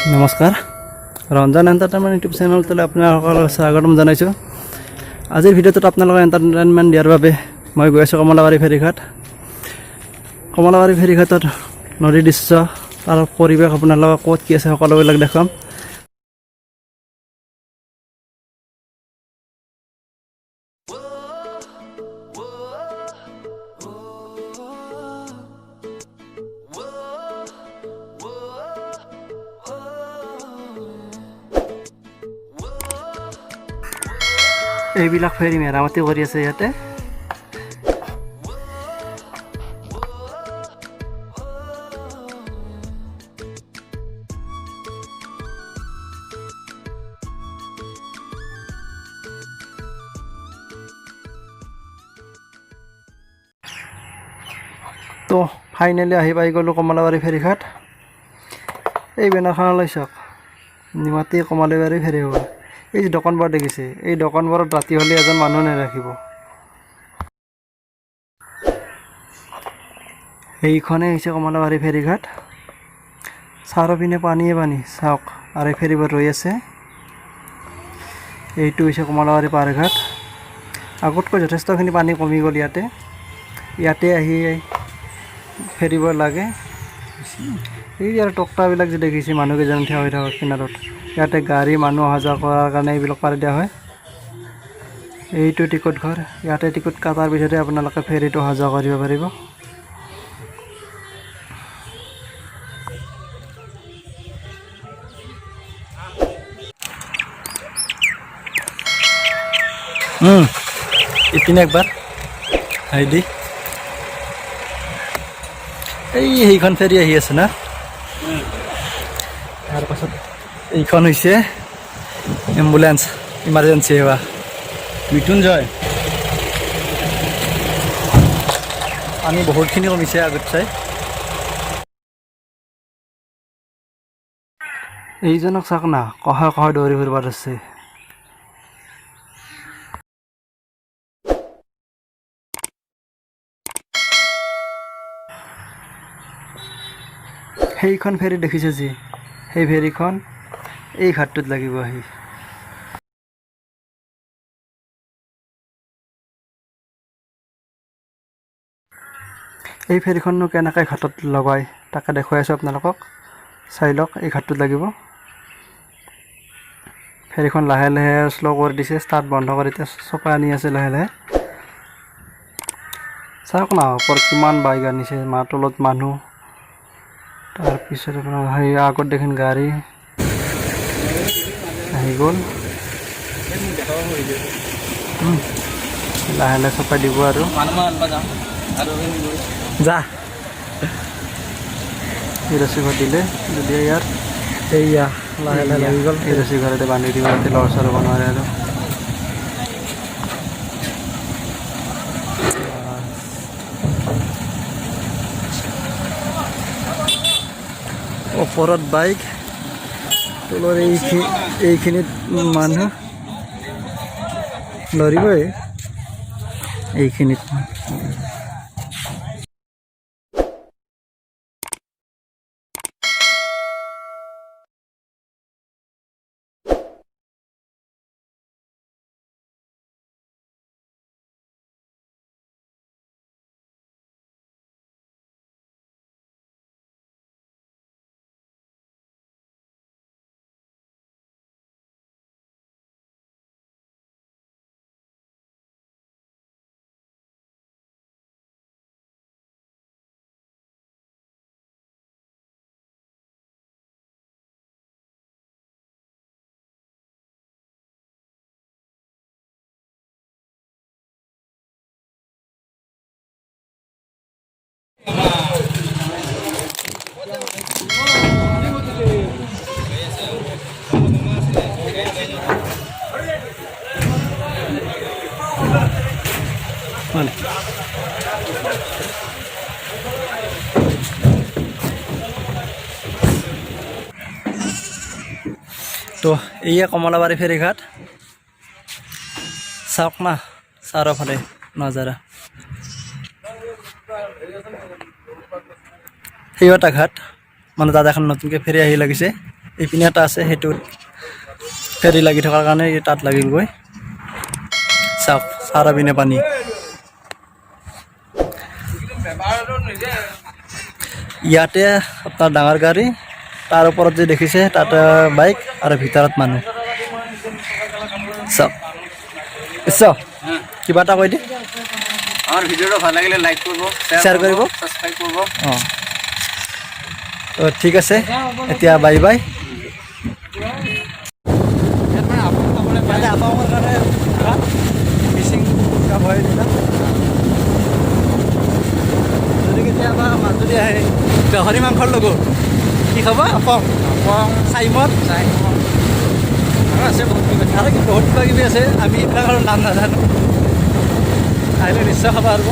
নমস্কাৰ Ranjan entertainment YouTube চেনেলটোলৈ আপোনালোকক স্বাগতম জনাইছোঁ। আজিৰ ভিডিঅ'টোত আপোনালোকক এণ্টাৰটেইনমেণ্ট দিয়াৰ বাবে মই গৈ আছোঁ কমলাবাৰী ফেৰীঘাট। কমলাবাৰী ফেৰীঘাটত নদীৰ দৃশ্য তাৰ পৰিৱেশ আপোনালোকক ক'ত কি আছে সকলোবিলাক দেখুৱাম। এইবিলাক ফেৰী মেৰামতি কৰি আছে ইয়াতে। তো ফাইনেলি আহি পাই গ'লোঁ কমলাবাৰী ফেৰীঘাট। এই বেনাৰখনলৈ চাওক, নিমাতী কমলাবাৰী ফেৰী হ'ব। এই যে দোকানবোৰ দেখিছে, এই দোকানবোৰত ৰাতি হ'লে এজন মানুহ নাৰাখিব। এইখনেই হৈছে কমলাবাৰী ফেৰীঘাট। চাৰিওপিনে পানীয়ে পানী চাওক, আৰু এই ফেৰীবোৰ ৰৈ আছে। এইটো হৈছে কমলাবাৰী পাৰঘাট। আগতকৈ যথেষ্টখিনি পানী কমি গ'ল ইয়াতে আহি ফেৰীবোৰ লাগে। এই আৰু টক্টাবিলাক যে দেখিছে মানুহকেইজন থিয় হৈ থকা কিনাৰত, ইয়াতে গাড়ী মানুহ অহা যোৱা কৰাৰ কাৰণে এইবিলাক পাৰি দিয়া হয়। এইটো টিকট ঘৰ, ইয়াতে টিকট কটাৰ পিছতে আপোনালোকে ফেৰীটো অহা যোৱা কৰিব পাৰিব। ইপিনে একবাৰ হাইদি সেইখন ফেৰী আহি আছে না। তাৰপাছত এইখন হৈছে এম্বুলেঞ্চ ইমাৰ্জেঞ্চি সেৱা মৃত্যুঞ্জয়। পানী বহুতখিনি কমিছে আগত চাই। এইজনক চাওক না, কহাই কহাই দৌৰি ফুৰিব আছে। সেইখন ফেৰী দেখিছে যি, সেই ফেৰীখন এই ঘাটটোত লাগিব আহি। এই ফেৰীখননো কেনেকৈ ঘাটত লগাই তাকে দেখুৱাই আছোঁ আপোনালোকক, চাই লওক। এই ঘাটটোত লাগিব। ফেৰীখন লাহে লাহে শ্ল' কৰি দিছে, ষ্টাৰ্ট বন্ধ কৰি এতিয়া চপাই আনি আছে লাহে লাহে। চাওক না, ওপৰত কিমান বাইক আনিছে, তলত মানুহ। তাৰপিছত আপোনাৰ সেই আগত দেখোন গাড়ী আহি গ'ল। লাহে লাহে চপাই দিব আৰু যা এই ৰছীঘৰ দিলে যদি ইয়াৰ এইয়া লাহে লাহে লাগি গ'ল। এই ৰছীঘৰতে বান্ধি দিব, ইয়াতে লৰ চৰ হ'ব নোৱাৰে আৰু। ওপৰত বাইক, তলৰ এইখিনিত মানুহ লৰিবই এইখিনিত। তো এইয়া কমলাবাৰী ফেৰীঘাট, চাওক না চাৰিওফালে নজাৰা। সেইও এটা ঘাট, মানে তাত এখন নতুনকৈ ফেৰী আহি লাগিছে। এইপিনে এটা আছে, সেইটোত ফেৰী লাগি থকাৰ কাৰণে তাত লাগিলগৈ। চাওক চাৰিপিনে পানী। ইয়াতে আপোনাৰ ডাঙৰ গাড়ী, তাৰ ওপৰত যে দেখিছে তাত বাইক আৰু ভিতৰত মানুহ। চাওক চাওক কিবা এটা কৈ দি। আমাৰ ভিডিওটা ভালো লাগলে লাইক কৰবো, শ্বেয়াৰ কৰিব। সাবস্ক্রাইব করবো। অঁ তো ঠিক আছে, এতিয়া বাই বাই। ফিচিং হয় দিলা। যদি কেতিয়াবা মাজুলী আহে গাহৰি মাংসৰ লগত কি খাব? আপং, চাইমদ আৰু আছে বহুত কিবা, আৰু বহুত কিবা কিবি আছে, আমি এইবিলাক আৰু নাম নাজানো। আহিলে নিশ্চয় খাব পাৰিব।